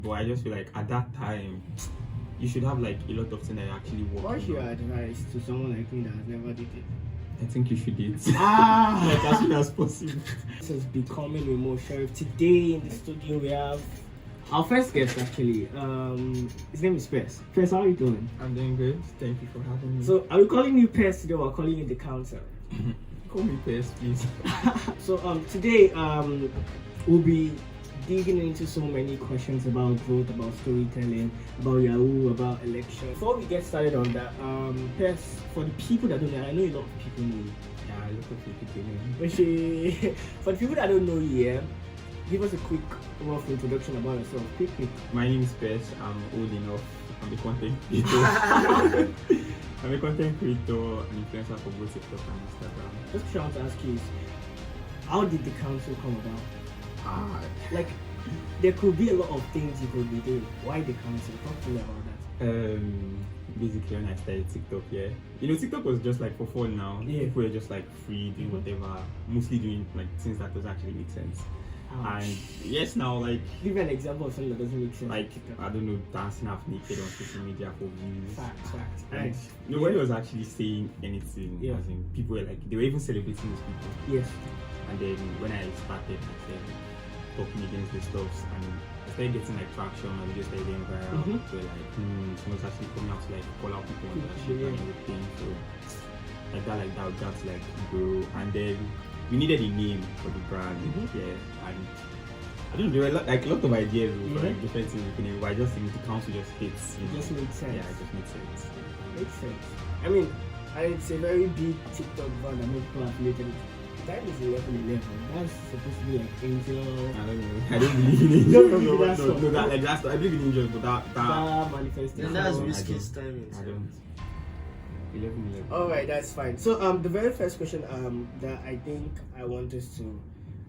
But I just feel like at that time, you should have like a lot of things that you actually work. What's your advice to someone like me that has never did it? I think you should do it. Ah! Like as soon as possible. This is Becoming Remote Sheriff. Today in the studio we have our first guest actually. His name is Pes. Pes, how are you doing? I'm doing good. Thank you for having me. So are we calling you Pes today or calling you the council? Call me Pes, please. So today we'll be digging into so many questions about growth, about storytelling, about Yahoo, about election. Before we get started on that, Pes, for the people that don't know, I know a lot of people know you. Yeah, I look at people know. But for the people that don't know you, yeah, give us a quick rough introduction about yourself. Quick. My name is Pes. I'm old enough. I'm a content creator. I'm a content creator and influencer for both TikTok and Instagram. Just trying to ask you is, how did the council come about? Like, there could be a lot of things you could be doing. Why the council? Talk to me about that. Basically when I started TikTok, yeah. You know, TikTok was just like for fun now. Yeah. People were just like free, doing whatever, mostly doing like things that doesn't actually make sense. Ouch. And yes, now like Give me an example of something that doesn't make sense. like I don't know, dancing half naked on social media for views. Fact. And nobody was actually saying anything. Yeah. As in, people were like, they were even celebrating these people. Yes. And then when I started, I said, talking against the stuffs, and I started getting like traction, and just started getting viral. So like, someone's actually coming out to like call out people on that shit and everything. So like that, we got to like grow, and then we needed a name for the brand, yeah. And I don't know, there were like a lot of ideas for like different things, but I just think the council just hits. It just makes sense. Yeah, it just makes sense. Makes sense. I mean, and it's a very big TikTok brand that most people affiliated with. Time is 11:11. That's supposed to be like angel. I don't know. I don't believe in angels. No, I believe in angels, but that manifestation. That's Whiskey's timing. I don't. 11. Alright, that's fine. So the very first question that I think I want us to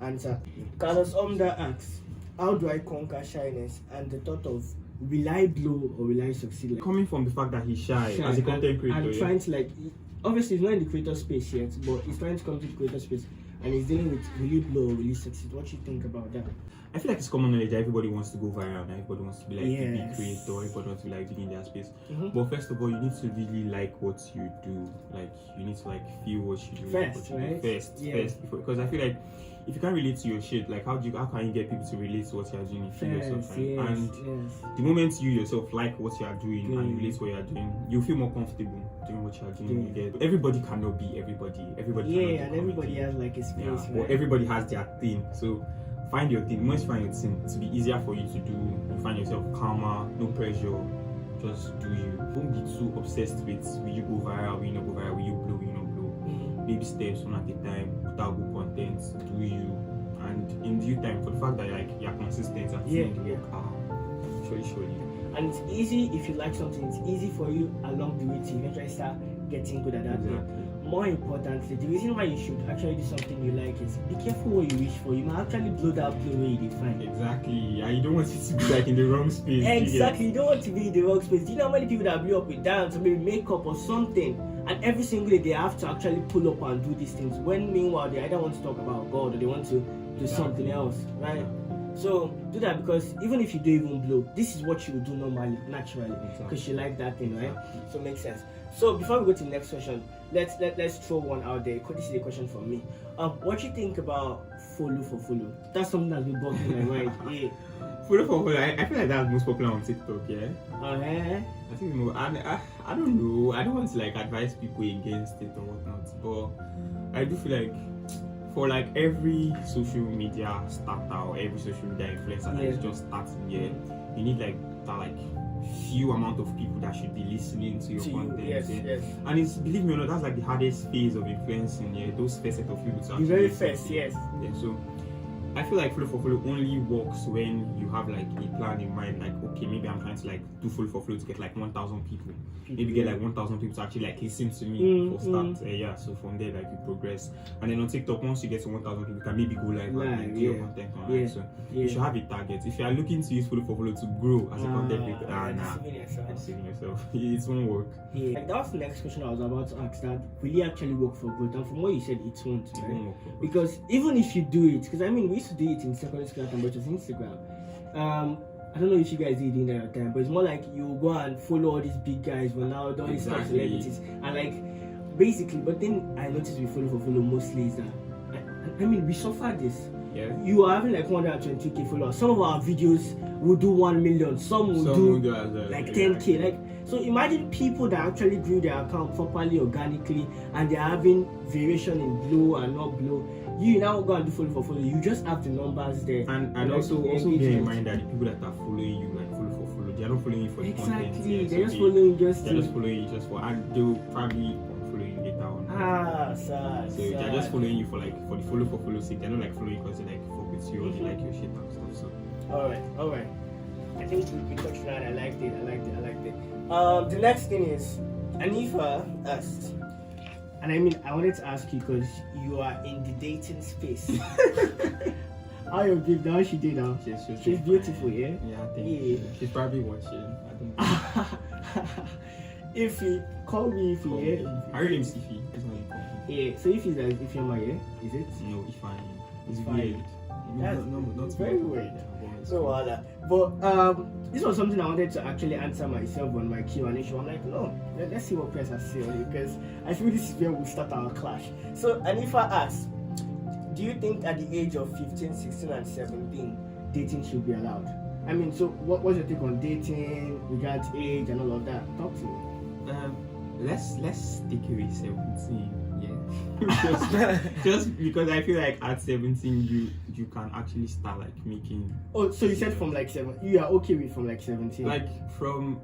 answer. Carlos Omda asks, how do I conquer shyness? And the thought of, will I blow or will I succeed? Like, Coming from the fact that he's shy as a content creator, and trying to like, obviously he's not in the creator space yet, but he's trying to come to the creator space and he's dealing with, will you blow or will you succeed? What do you think about that? I feel like it's common knowledge that everybody wants to go viral, and everybody wants to be like a big Yes. creator, everybody wants to be like big in their space. But first of all, you need to really like what you do. Like you need to like feel what you do. First, what you do right? First, Yeah. before, because I feel like if you can't relate to your shit, like how can you get people to relate to what you're doing if you yourself right? And the moment you yourself like what you are doing and you relate to what you are doing, you feel more comfortable doing what you are doing. You get everybody cannot be everybody. Everybody cannot and be everybody comedy. has like a space, Yeah, right? but everybody has their thing. So find your thing. Once you find your thing, it's be easier for you to do. You find yourself calmer, no pressure. Just do you. Don't be too obsessed with will you go viral, will you not go viral, will you blow, will you not blow. Baby steps, one at a time. Put out good content. Do you. And in due time, for the fact that like you're consistent and doing the work, surely. And it's easy if you like something. It's easy for you along the way to eventually start getting good at that thing. Exactly. More importantly, the reason why you should actually do something you like is be careful what you wish for. You might actually blow that blow where you define. Exactly. And you don't want it to be like in the wrong space. Exactly. You don't want to be in the wrong space. Do you know how many people that blew up with dance or maybe makeup or something, and every single day they have to actually pull up and do these things, when meanwhile they either want to talk about God or they want to do something else, right? So do that, because even if you don't even blow, this is what you would do normally, naturally, because you like that thing, right? So it makes sense. So before we go to the next question, let's throw one out there. This is a question from me. What do you think about follow for follow? That's something that's been bugging my mind. Yeah. Follow for follow. I feel like that's most popular on TikTok, yeah. Okay. I think more. I don't know. I don't want to like advise people against it or whatnot, but I do feel like for like every social media starter or every social media influencer that is just starting, you need like that like few amount of people that should be listening to your content. Yes. And it's, believe me or not, that's like the hardest phase of influencing. Yeah, those first set of people to The actually very listen first, to. yes. Yeah, so I feel like follow for follow only works when you have like a plan in mind. Like, okay, maybe I'm trying to like do follow for follow to get like 1,000 people. Maybe get like 1,000 people to actually like listen to me for start. So from there like you progress. And then on TikTok, once you get to 1,000 people, you can maybe go live and do your content online. So you should have a target. If you are looking to use follow for follow to grow as a content creator, deceiving yourself. It won't work. Yeah, like that was the next question I was about to ask. That will it actually work for growth? And from what you said, it won't. It won't work for growth. Because even if you do it, because I mean we used to do it in secondary school and which was Instagram. I don't know if you guys did in that time, but it's more like you go and follow all these big guys, Ronaldo, all these top Exactly. celebrities, and like basically. But then I noticed we follow mostly is that I mean we suffer this. Yeah. You are having like 120k followers. Some of our videos will do 1 million. Some will do as well. like 10k. Like so, imagine people that actually grew their account properly, organically, and they're having variation in blow and not blow. You now go and do follow. You just have the numbers there. And like, also bear in engagement. mind that the people that are following you like follow, they are not following you for the content. Exactly. Yeah, They're so just following just they're to. just following you just for, and they'll probably unfollow you later on. Sad. So they're just following you for the follow sake. They're not like following you because they like fuck with you or they like your shit and stuff. So All right. I think we touched on that. I liked it. The next thing is Anifa asked, and I mean I wanted to ask you because you are in the dating space. How your babe now? She did now. She's beautiful, yeah. Yeah, I think Yeah. she's probably watching. I don't know. Ify, call me Ify, yeah. Her name is Ify. It's not important. Yeah. So Ify is Ifeoma, yeah. Is it? No, Ify. It's Ifeanyi. weird. That's Not very weird. Yeah, but it's So fine. but this was something I wanted to actually answer myself on my Q&A show. I'm like, no, let's see what person say on it because I feel this is where we'll start our clash. So Anifa asks, do you think at the age of 15, 16 and 17 dating should be allowed? I mean, so what's your take on dating, regards age and all of that? Talk to me. Let's take away 17. Yeah. just because I feel like at 17 you can actually start like making. Oh, so you said from like 7, you are okay with from like 17? Like from.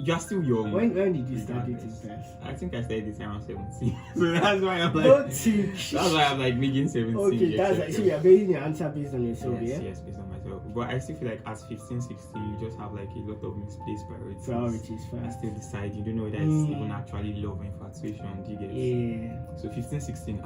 You're still young. When did you start regardless. dating first? I think I started dating around 17. So that's why I'm like. Don't think. That's why I'm like making 17. Okay, years that's so you are basing your answer based on yourself, yes, yeah? yes, based on myself. But I still feel like at 15, 16, you just have like a lot of misplaced priorities. Priorities And first. still decide, you don't know whether it's even actually love or infatuation. Do you get? Yeah. So 15, 16,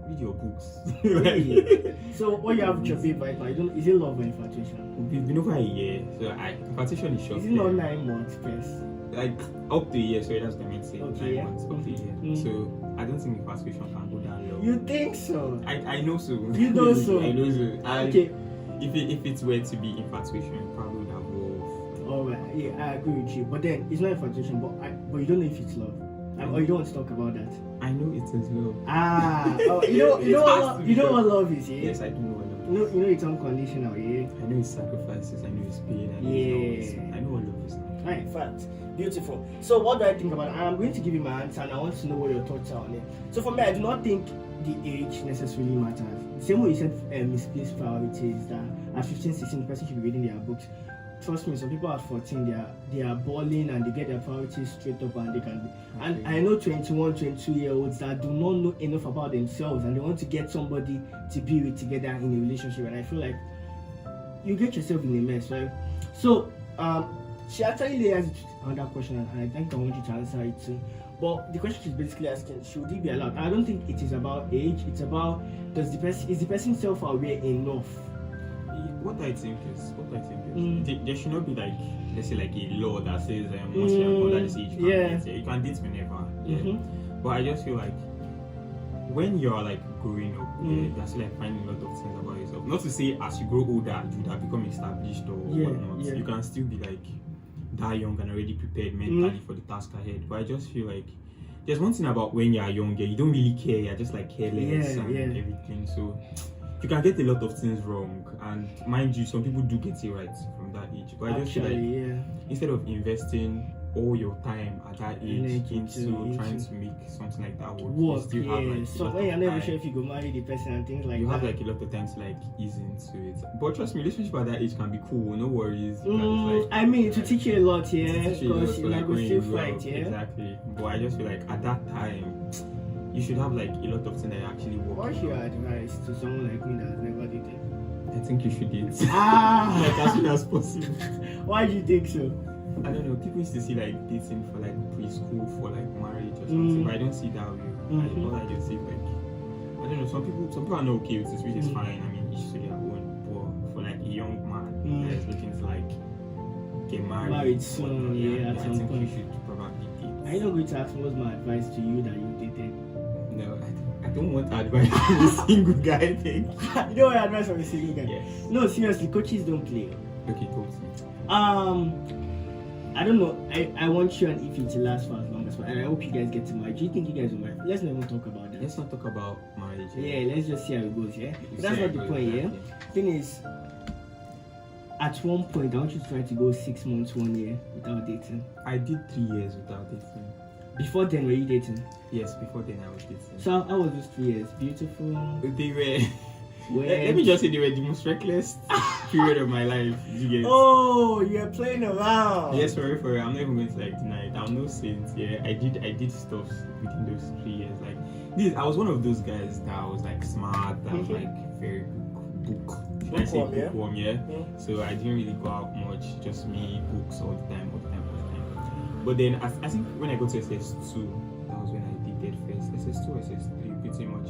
read your books. Really? So what you have with your babe right now, is it love or infatuation? We've been over a year, so infatuation is short. Is it not 9 months first? Like up to a year, so that's what I meant to say. Okay, 9 yeah. months, up to a year. So I don't think infatuation can go that low. You think so? I know so. You know so? I know so. And Okay. if it were to be infatuation, it probably would have evolved. Alright, yeah, I agree with you. But then it's not infatuation, but you don't know if it's love. Or you don't want to talk about that. I know it is love. You know what love is, yeah? Yes, I do know what love is. You know it's unconditional, yeah? I know it's sacrifices, I know it's pain, I know it's love. I know what love is like. Right, fact. Beautiful. So what do I think about it? I'm going to give you my answer and I want to know what your thoughts are on it. So for me, I do not think the age necessarily matters. Same way you said misplaced priorities, that at 15, 16 the person should be reading their books. Trust me, some people at 14 they are balling and they get their priorities straight up and they can be. And Okay. I know 21, 22-year-olds that do not know enough about themselves and they want to get somebody to be with together in a relationship, and I feel like you get yourself in a mess, right? So she actually layers it another question and I think I want you to answer it too. But the question she's basically asking, should it be allowed? I don't think it is about age, it's about is the person self-aware enough? What I think is there should not be like, let's say like a law that says once you're under this age you can date. You can date whenever. Yeah. But I just feel like when you're like growing up, you're still like finding a lot of things about yourself. Not to say as you grow older you would have become established or whatnot. Yeah. You can still be like that young and already prepared mentally for the task ahead. But I just feel like there's one thing about when you're younger, you don't really care, you're just like careless and everything. So you can get a lot of things wrong, and mind you, some people do get it right from that age. But I just feel like instead of investing all your time at that age into trying to make something like that work, you still have like so when you're never sure if you go marry the person and things like you that. have like a lot of time to like ease into it. But trust me, relationship at that age can be cool, no worries. You can just, I mean, to teach you a lot, yeah, teach you a lot, because so, you like, like will when still you grow fight, up, yeah. Exactly. But I just feel like at that time you should have like a lot of things that actually work. What's your advice to someone like me that has never dated? I think you should date. Ah, like as soon as possible. Why do you think so? I don't know. People used to see like dating for like preschool for like marriage or something, but I don't see it that way. All I just see like I don't know. Some people are not okay with it, which is fine. I mean, each to their own. But for like a young man that is looking to like get married soon, I at some think point. you should probably date. Are you not going to ask what's my advice to you that you dated? No, I don't want advice from a single guy thing. You don't want advice from a single guy? Yes. No, seriously, coaches don't play. Okay, talk to me. I don't know. I want you and Ify to last for as long as possible, and I hope you guys get to marry. Do you think you guys will marry? Let's not even talk about that. Let's not talk about marriage. Yeah, let's just see how it goes. Yeah, You that's see not how the it point. goes, Yeah, exactly. thing is, at one point, I want you to try to go 6 months, 1 year without dating. I did 3 years without dating. Before then, were you dating? Yes, before then I was dating. So how was those 3 years? Beautiful. They were. Where? Let me just say they were the most reckless period of my life. You get? Oh, you're playing around. Yes, for real. I'm not even going to like deny it. I'm no saint. Yeah, I did stuff within those 3 years. Like this, I was one of those guys that was like smart, that was like very book. Should I say Bookworm, yeah? bookworm? Yeah. So I didn't really go out much. Just me, books all the time. But then I think when I got to SS2, that was when I dated first. SS2, SS3, pretty much.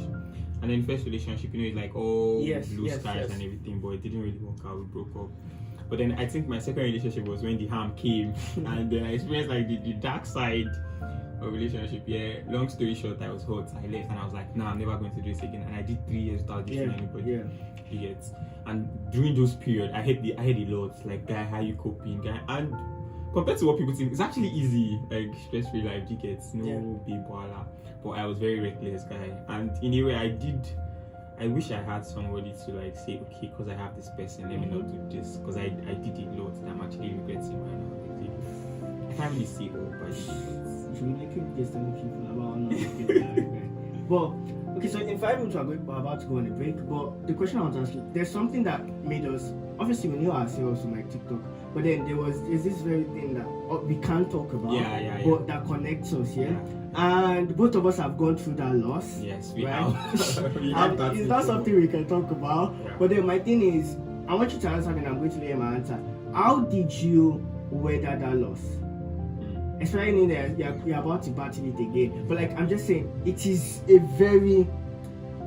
And then first relationship, you know, it's like all blue skies and everything, but it didn't really work out. We broke up. But then I think my second relationship was when the harm came, and then I experienced like the dark side of relationship. Yeah. Long story short, I was hot. I left, and I was like, nah, I'm never going to do this again. And I did 3 years without dating anybody. Yeah. You get. And during those period, I had a lot. Like, guy, how you coping, guy, and compared to what people think, it's actually easy. Like stress-free life, you get no big voila. But I was very reckless, guy, and in a way, I wish I had somebody to like say, okay, because I have this person, let me not do this, because I did a lot that I'm actually regretting right now. Like, I can't really say all, but You should really keep getting people about not getting. But okay, so in 5 minutes we're about to go on a break. But the question I want to ask you, there's something that made us. Obviously, we knew ourselves on like TikTok, but then is this very thing that we can't talk about, but that connects us, and both of us have gone through that loss. Yes, we right? have. We have And that it's not something we can talk about. Yeah. But then my thing is, I want you to answer, and I'm going to hear my answer. How did you weather that loss? Especially that you're about to battle it again. But like I'm just saying, it is a very,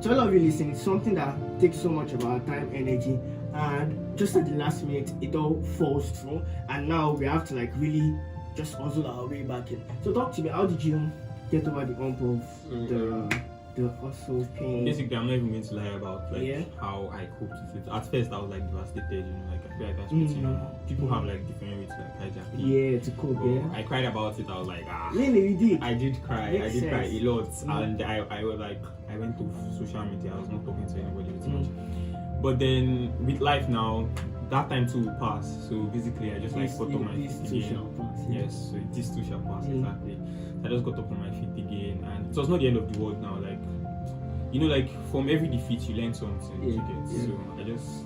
to all of you listening, it's something that takes so much of our time, energy, and just at the last minute it all falls through, and now we have to like really just hustle our way back in. So talk to me, how did you get over the hump of the hustle pain? Basically, I'm not even going to lie about like how I coped with it. At first, I was like devastated, you know, like I feel like that's pretty normal. People have like different ways to like hijack it. Yeah, to cope. I cried about it. I was like, Really, you did? I did cry. Makes I did cry sense. a lot, and I was like, I went to social media. I was not talking to anybody too much. But then with life now, that time too will pass. So basically, I just like got on my feet again. Yes, so this too shall pass, exactly. So I just got up on my feet again, and it was not the end of the world now. Like, you know, like from every defeat you learn something. So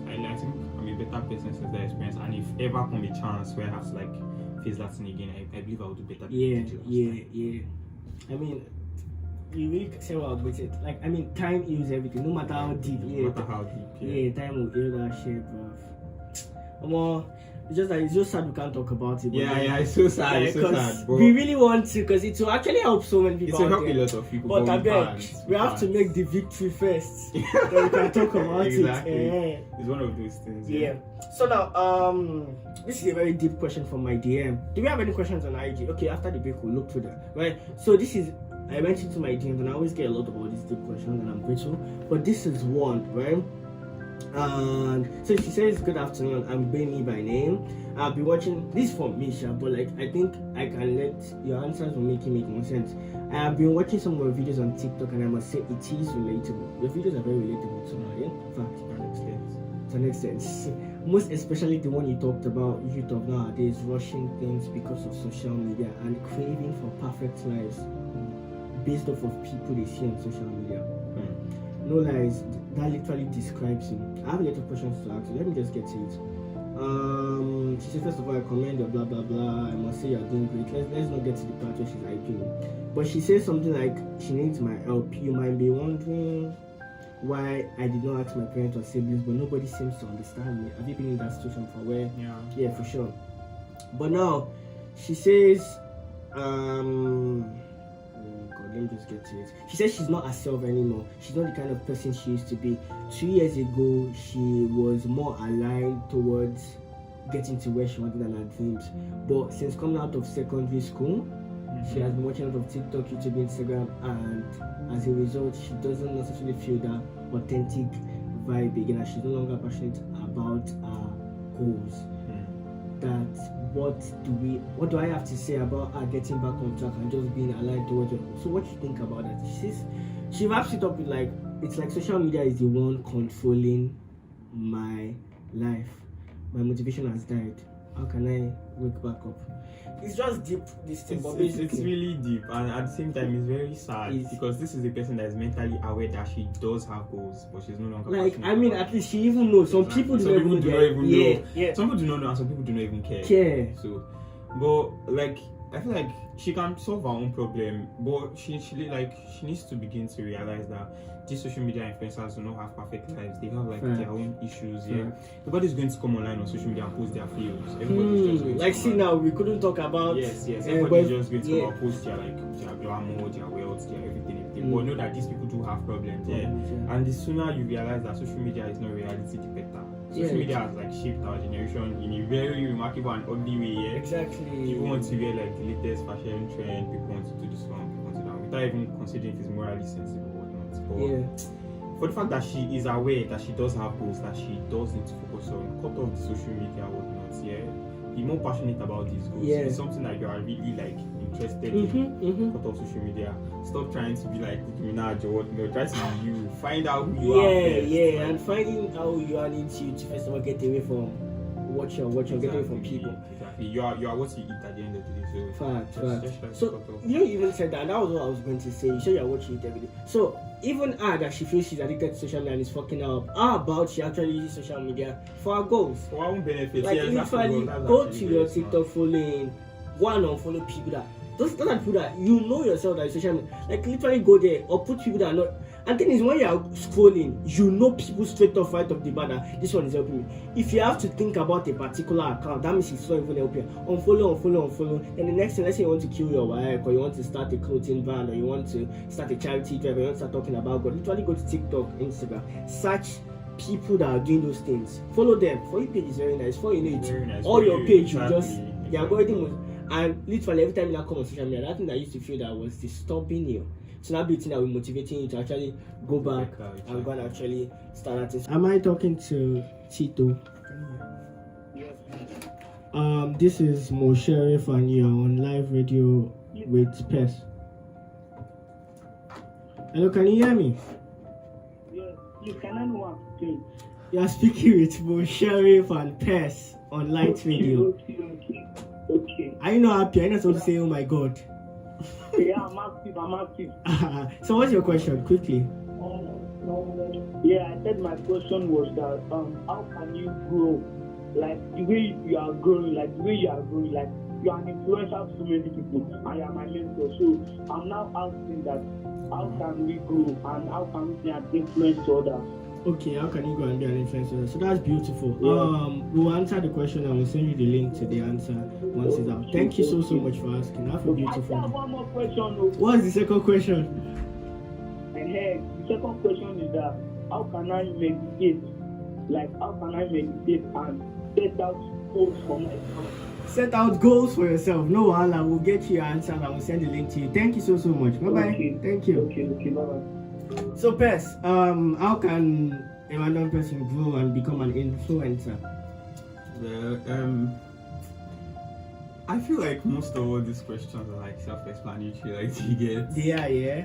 I think I'm a better person since that experience. And if ever come a chance where I have to like face that thing again, I believe I will do better. Yeah. I mean, you really say well with it. Like, I mean, time heals everything, no matter how deep. No matter how deep. Time will heal that shit, bro. It's just sad we can't talk about it. But It's so sad. It's so sad. Bro. We really want to, because it will actually help so many people. It will help a lot of people. But I bet we have to make the victory first. Then we can talk about it. It's one of those things. So now, this is a very deep question from my DM. Do we have any questions on IG? Okay, after the break we'll look through that. Right. So I went into my DMs and I always get a lot of all these deep questions and I'm grateful. But this is one, right? And so she says, good afternoon, I'm Benny by name. I'll be watching this for Misha, but like I think I can let your answers will make more sense. I have been watching some of your videos on TikTok and I must say it is relatable. Your videos are very relatable to me, in fact, to an extent. Most especially the one you talked about, youth of nowadays rushing things because of social media and craving for perfect lives based off of people they see on social media. No lies, that literally describes him. I have a lot of questions to ask, so let me just get to it. She said, first of all, I commend your blah blah blah. I must say you're doing great. Let's not get to the part where she's hyping me. But she says something like she needs my help. You might be wondering why I did not ask my parents or siblings, but nobody seems to understand me. Have you been in that situation for where? Yeah, for sure. But now she says, let me just get to it. She says she's not herself anymore. She's not the kind of person she used to be. 2 years ago, she was more aligned towards getting to where she wanted in her dreams. But since coming out of secondary school, She has been watching a lot of TikTok, YouTube, Instagram, and as a result, she doesn't necessarily feel that authentic vibe again, and she's no longer passionate about her goals. That what do I have to say about her getting back on track and just being aligned towards her? So what you think about that? She wraps it up with like, it's like social media is the one controlling my life. My motivation has died. How can I wake back up? It's just deep, this thing, but It's basically really deep, and at the same time, it's very sad because this is a person that is mentally aware that she does have goals, but she's no longer like, passionate I mean, about at least she even knows. Some people do not even know. Yeah. Some people do not know, and some people do not even care. So, but like, I feel like she can solve her own problem, but she needs to begin to realize that these social media influencers do not have perfect lives. They have like their own issues. Nobody's going to come online on social media and post their fails. Everybody's just going like, to see now, we couldn't talk about everybody's just going to come and post their glamour, their wealth, their everything. But know that these people do have problems. And the sooner you realize that social media is not reality, the better. Social media has like shaped our generation in a very remarkable and ugly way. Exactly. People want to wear like the latest fashion trend. People want to do this one. People want to do that, without even considering if it's morally sensible or not. But for the fact that she is aware that she does have goals that she does need to focus on, cut off the social media or whatnot. Be more passionate about these goals. It's something that you are really like interested in. Cut off social media. Stop trying to be like Nicki Minaj or whatnot. Try to be you. Find out who you are first. And finding out who you are needs you to first of all get away from what you're get away from people. Exactly. You are what you eat at the end of the day. So Fact. So you even said that, and that was what I was going to say. You say you're watching it every day. So even her that she feels she's addicted to social media and is fucking her up, how about she actually uses social media for her goals? For her own benefit. Like literally go to your TikTok following, go and unfollow people that those are people that you know yourself that is social media. Like literally go there or put people that are not. And thing is, when you are scrolling, you know people straight off right off the bat that this one is helping me. If you have to think about a particular account, that means it's not even helping. Unfollow. Then the next thing, let's say you want to kill your wife, or you want to start a clothing brand, or you want to start a charity drive, or you want to start talking about God. Literally go to TikTok, Instagram, search people that are doing those things. Follow them. For your page is very nice. For you know it, nice. all your page will just the algorithm will, and literally every time you come on social media, that thing that used to feel that was disturbing you. So now beating that will motivating you to actually go back and go and actually start at it. Am I talking to Tito? Yes. This is Mo Sheriff and you're on live radio with Pes. Hello, can you hear me? Yes. You can know please. You're speaking with Mo Sheriff and Pes on live radio. Okay. Are you not happy? Are you not supposed to say, oh my God? Yeah, I'm active. So what's your question, quickly? Yeah, I said my question was that how can you grow, like the way you are growing, like you are an influencer to so many people. I am my mentor, so I'm now asking that how can we grow and how can we be an influence to others? Okay, how can you go and be an influencer? So that's beautiful. Yeah. We'll answer the question and we'll send you the link to the answer once it's out. Thank you so much for asking. Have a beautiful I have day. one more question. What's the second question? The second question is that how can I meditate? Like how can I meditate and set out goals for myself? Set out goals for yourself. No wahala, we'll get you your answer and we'll send the link to you. Thank you so much. Bye bye. Okay. Thank you. Okay, bye. So Pes, how can a random person grow and become an influencer? Well, I feel like most of all these questions are like self-explanatory, like you get. Yeah.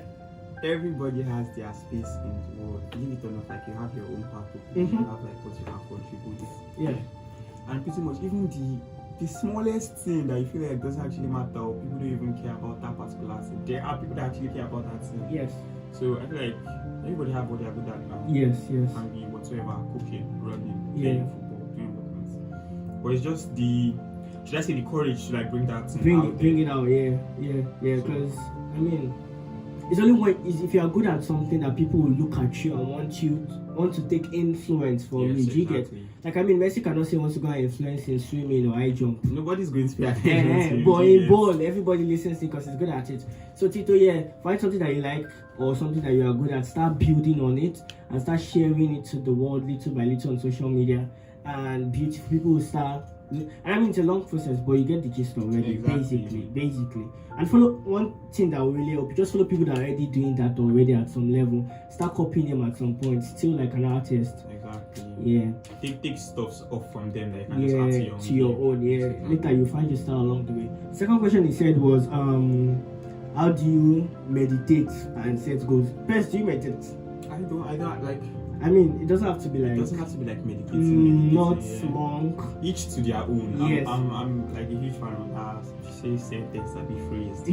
Everybody has their space in the world. Leave it or not, like you have your own part to play. You have like what you have contributed. Yeah. And pretty much even the smallest thing that you feel like doesn't actually matter, or people don't even care about that particular thing. There are people that actually care about that thing. Yes. So I feel like everybody have what they are good at now. Yes. Can be whatsoever, cooking, running, playing football, doing whatnot. But it's just the courage to like bring that thing out. Bring it out, yeah. Because I mean, it's only when if you are good at something that people will look at you and want to take influence from you. Do you get? Like I mean, Messi cannot say he wants to go and influence in swimming or high jump. Nobody's going to pay attention. But in ball, everybody listens to it because he's good at it. So Tito, find something that you like or something that you are good at. Start building on it and start sharing it to the world little by little on social media. And beautiful people will start And I mean, it's a long process, but you get the gist already. Exactly. Basically. And follow one thing that will really help. Just follow people that are already doing that already at some level. Start copying them at some point. Still like an artist. Exactly. Yeah. Take stuff off from them that you can just add To your own. Yeah. Exactly. Later you find your style along the way. Second question he said was how do you meditate and set goals? First, do you meditate? I don't like. I mean, it doesn't have to be It like doesn't have to be like meditating. not yeah. monk. Each to their own. Yes. I'm like a huge fan of that. Say sentence that be phrased.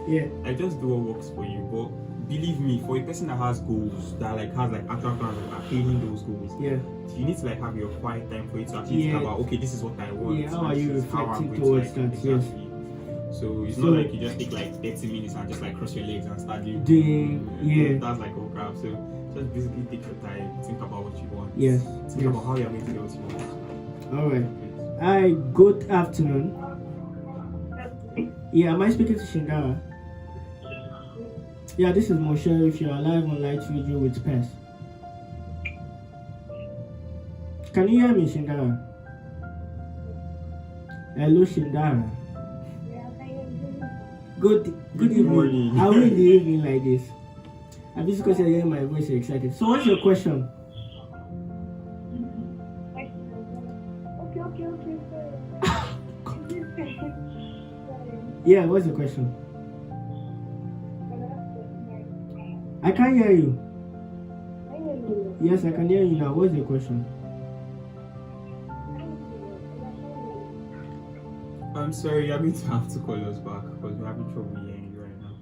Yeah. I just do what works for you. But believe me, for a person that has goals, that like has like actual plans of attaining those goals, Yeah. you need to like have your quiet time for you to actually think about, okay, this is what I want. Yeah, how are you this is how I'm reflecting going to, towards that? exactly. So it's not like you just take like 30 minutes and just like cross your legs and start doing Yeah. that's like all crap. So just basically take your time, think about what you want. Yes. Think about how you're going to get what you want. Alright. Hi, good afternoon. Yeah, am I speaking to Shindara? Yeah, this is Moshe. If you're live on Light Radio with Pes. Can you hear me, Shindara? Hello, Shindara. Good evening. morning. How are we in the evening like this? I'm just because you're hearing my voice, you're excited. So, what's your question? Yeah, what's the question? I can't hear you. Yes, I can hear you now. What's the question? I'm sorry, I'm going to have to call us back because we're having trouble hearing you right now.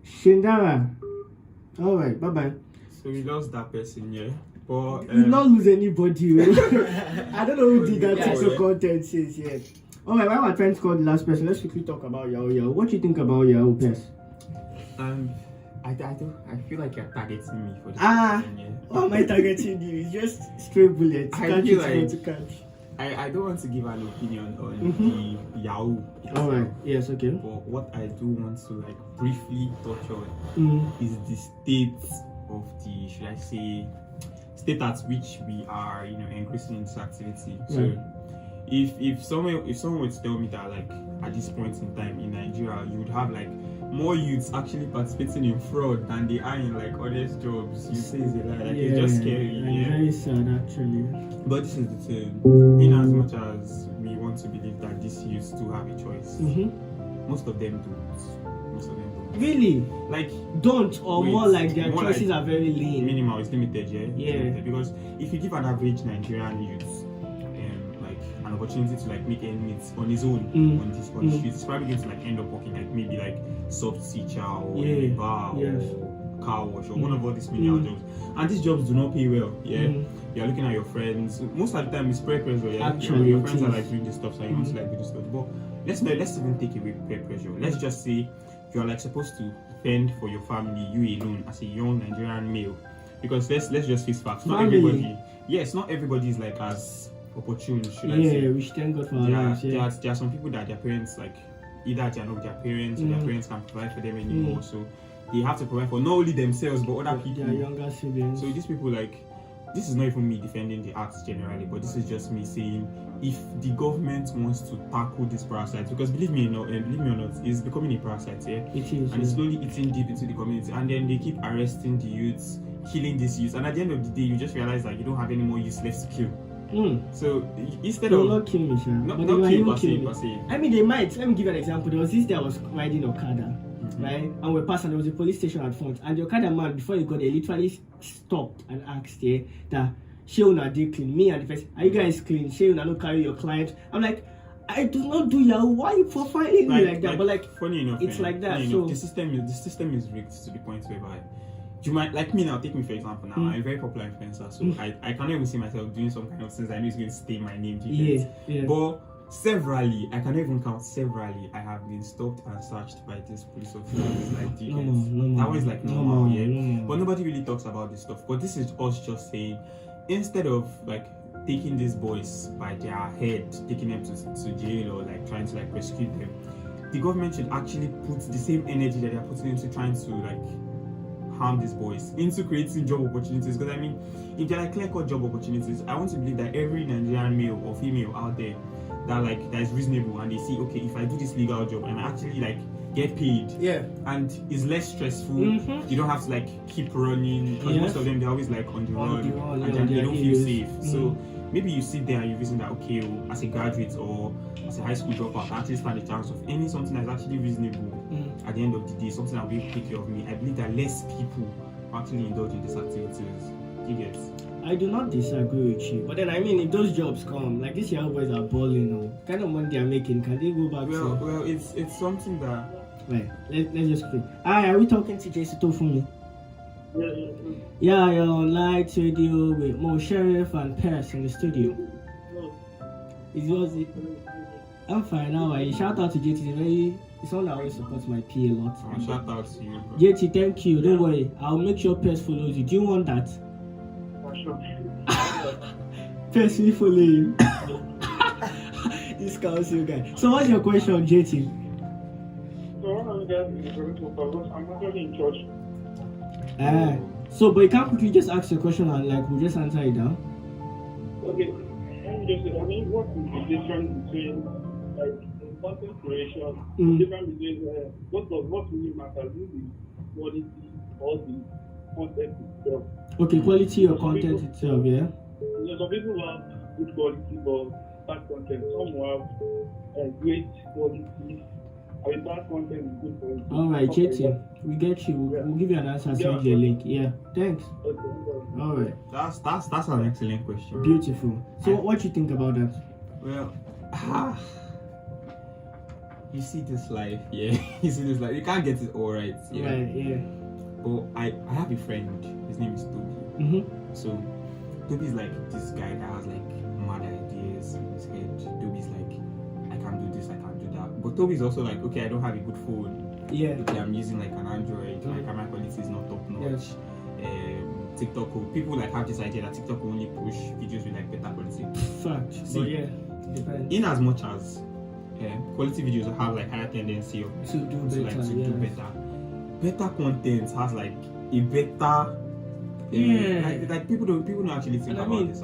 Shindara. Alright, bye bye. So we lost that person, yeah. But You not lose anybody. I don't know who did that Yeah, TikTok yeah. content since yet. Alright, while my friends called the last person, let's quickly talk about Yahoo. What do you think about Yahoo, Pes? I feel like you're targeting me for this Ah. question, yeah. Why am I targeting you? It's just straight bullets. I Catch feel it, like- catch. I don't want to give an opinion on the Yahoo itself, Alright, yes, okay. but what I do want to like briefly touch on Mm. is the state of the, should I say, state at which we are, increasing in this activity. So Right. if someone were to tell me that like at this point in time in Nigeria you would have like more youths actually participating in fraud than they are in like honest jobs, you say it's a lie. Like it's just scary. I'm Yeah. very sad actually. But this is the thing. In as much as we want to believe that these youths do have a choice, most of them don't. Most of them don't. Really? Like Don't or Wait, more like their more choices like are very lean. minimal, it's limited, yeah. It's Yeah. limited. Because if you give an average Nigerian youth like an opportunity to like make ends on his own on the streets, he's probably going to like end up working like maybe like soft teacher or in a bar Yes. or car wash or one of all these menial jobs. And these jobs do not pay well, yeah. You're looking at your friends. Most of the time it's peer pressure, yeah. Actually, your it friends are is. like doing this stuff, so you want to like do this stuff. But let's even take away peer pressure. Let's just say you're like supposed to fend for your family, you alone, as a young Nigerian male. Because let's just face facts. Not Family. everybody. Yes, not everybody is like as opportune, should I say. Yeah, we should thank God for our There are, lives. Yeah. there are some people that their parents like either they are not their parents or their parents can't provide for them anymore. So they have to provide for not only themselves but other people. Their younger siblings. So these people like, this is not even me defending the arts generally, but this is just me saying if the government wants to tackle this parasite, because believe me or not, it's becoming a parasite, yeah. It is. And it's slowly eating deep into the community, and then they keep arresting the youths, killing these youths, and at the end of the day, you just realize that you don't have any more youths left to kill. So instead They will of not kill me, sir. not But they kill might even per kill se, me. per se. I mean, they might. Let me give you an example. There was this day I was riding Okada, right? And we're passing. There was a police station at front, and the Okada man, before he got there, literally stopped and asked, "Yeah, that Sheuna did clean me and the person. Are you guys clean? Sheuna no carry your client." I'm like, I do not do Yahoo. Why are you profiling me like that? But like, funny enough, it's like that, funny so- enough, the system is rigged to the point whereby you might like me now. Take me for example. Now I'm a very popular influencer, so I cannot even see myself doing some kind of things I know is going to stay my name. yeah. But severally, I cannot even count severally, I have been stopped and searched by this police officers. Like, do you get? Normal. That one is like normal, yeah. normal. But nobody really talks about this stuff. But this is us just saying, instead of like taking these boys by their head, taking them to jail or like trying to like prosecute them, the government should actually put the same energy that they're putting into trying to like harm these boys into creating job opportunities. Because I mean, if they're like clear-cut job opportunities, I want to believe that every Nigerian male or female out there that is reasonable, and they see, okay, if I do this legal job and I actually like get paid, and it's less stressful, you don't have to like keep running, because most of them, they're always like on the run, and then they don't feel safe. So maybe you sit there and you reason that, okay, as a graduate or as a high school dropout, I actually stand a chance of earning something that's actually reasonable at the end of the day, something that will be able to take care of me. I believe that less people actually indulge in these activities. You get? I do not disagree with you, but then I mean, if those jobs come, like these young boys are balling, kind of money they are making, can they go back to? Well, it's something that. Right, let's just quick. Hi, are we talking to Jason Tofumi? Yeah. Yeah, you're on Light Radio with Mo Sheriff and Pers in the studio. Is yours it? I'm fine now. I shout out to JT. It's someone that always supports my PA a lot. Shout out to you, bro. JT, thank you. Don't worry. I'll make sure Pers follows you. Do you want that? Sure. Pers will follow you. This council guy. So what's your question, JT? So one of the guys is very focused. I'm actually in church. So but you can't quickly just ask your question and like we'll just answer it down. Okay. Let me just say, I mean, what is the difference between like content creation? The difference between what really matters is the quality or the content itself. Okay, quality or content itself, yeah. You know, some people have good quality but bad content. Some will have great quality. I mean, bad content is good quality. Alright, JT, we get you. We'll give you an answer. Send you a link. Yeah, thanks. Okay. Alright. That's an excellent question. Beautiful. So what you think about that? Well, you see this life, yeah. You see this life. You can't get it all right, yeah. Right, yeah. But I have a friend. His name is Toby. So Toby's like this guy that has like mad ideas in his head. Toby's like, I can't do this, I can't do that. But Toby's also like, okay, I don't have a good phone. Yeah. Okay, I'm using like an Android. My camera quality is not top notch. TikTok people like have this idea that TikTok will only push videos with like better quality. Fact. See, but yeah, depends. in as much as quality videos have like higher tendency of To do better. Better content has like a better like people don't actually think And I about mean, this.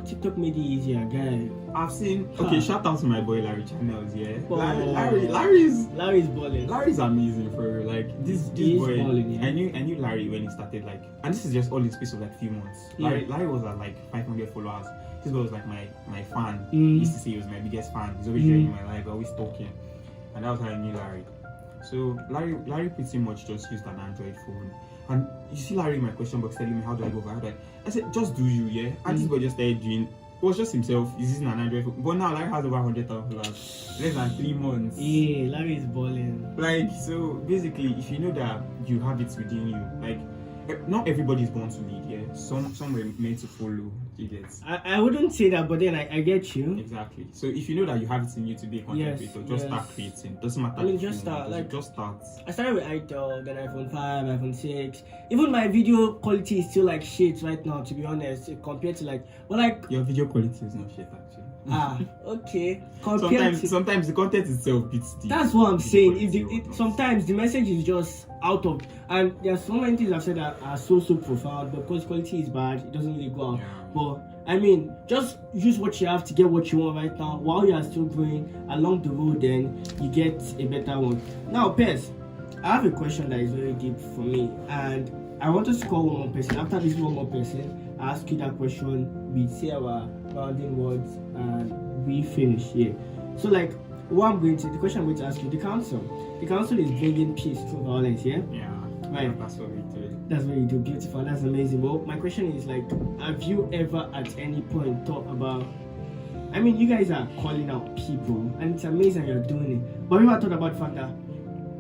TikTok made it easier, guy. I've seen shout out to my boy Larry Channels, yeah. Oh. Larry's balling. Larry's amazing for her. Like this boy. Balling, yeah. I knew Larry when he started, like, and this is just all in space of like few months. Larry was at like 500 followers. This guy was like my fan. He used to say he was my biggest fan. He's always joining my live, always talking, and that was how I knew Larry. So Larry pretty much just used an Android phone. And you see Larry in my question box telling me how do I go over? I said just do you, yeah. And this boy just started doing. It was just himself. He's using an Android phone. But now Larry has over 100,000 followers. Less than 3 months. Yeah, Larry is balling. Like, so basically, if you know that you have it within you, like, not everybody is born to lead, yeah. Some were meant to follow. You get. I wouldn't say that, but then I get you. Exactly. So if you know that you have it in you to be a content creator, just start creating. Doesn't matter. I mean, just start. Just start. I started with iTalk, then iPhone 5, iPhone 6. Even my video quality is still like shit right now, to be honest, compared to like, but like your video quality is not shit actually. Okay. Sometimes the content itself beats the. That's what I'm saying. Sometimes the message is just out of, and there's so many things I've said that are so profound, but because quality is bad, it doesn't really go out. Yeah. But I mean, just use what you have to get what you want right now. While you are still growing along the road, then you get a better one. Now, Pers, I have a question that is very deep for me, and I want us to call one more person. After this one more person, I ask you that question. We say our rounding words, and we finish here. So, like, the question I'm going to ask you: the council is bringing peace through violence, yeah? Yeah. Right. That's what we do. That's what you do. Beautiful. That's amazing. Well, my question is like, have you ever at any point thought about? I mean, you guys are calling out people, and it's amazing you're doing it. But have you ever thought about the fact that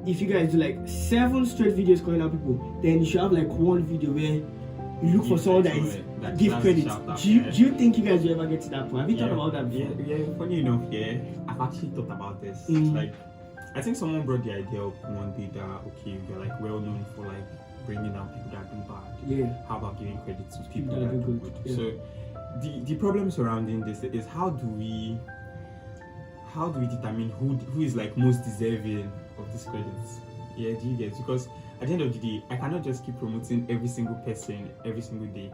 if you guys do like 7 straight videos calling out people, then you should have like one video where you look for someone that is give credit. Do you think you guys will ever get to that point? Have you thought about that before? Yeah. Funny enough, yeah, I've actually thought about this. Like, I think someone brought the idea up one day that okay, you're like well known for like bringing down people that do bad. Yeah. How about giving credit to people that do good? Yeah. So the problem surrounding this is how do we determine who is like most deserving of these credits? Yeah, do you get? Because at the end of the day, I cannot just keep promoting every single person every single day.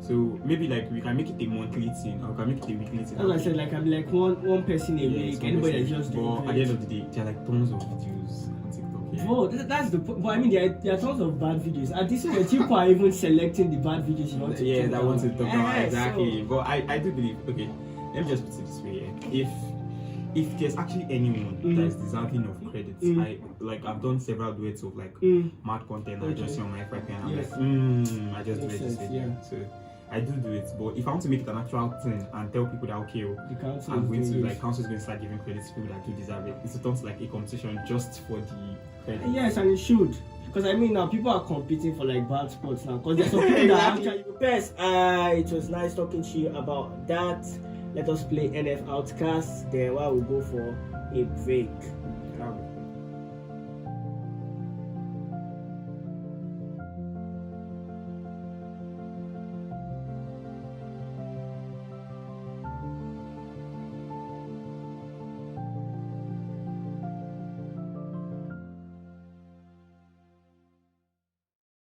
So maybe like we can make it a monthly thing, or we can make it a weekly thing. As I said, like I'm like one person a week. Anybody that just doing. But at the end of the day, there are like tons of videos on TikTok. Yeah. Oh, that's the point. But I mean, there are tons of bad videos. At this point, people are even selecting the bad videos you want to yeah, talk that about. want to talk about exactly. So, but I do believe. Okay, let me just put it this way. Yeah. If there's actually anyone that is deserving of credits, I've done several duets of like mad content. I just see on my FYP and I'm like, I just do it this way. Yeah. So I do it, but if I want to make it an actual thing and tell people that okay, the I'm going to like council's going to start giving credits to people that do deserve it, it's turns like a competition just for the credit. Yes, and it should. Because I mean now people are competing for like bad spots now. Because there's some people that actually best. It was nice talking to you about that. Let us play NF Outcast. Then while we go for a break.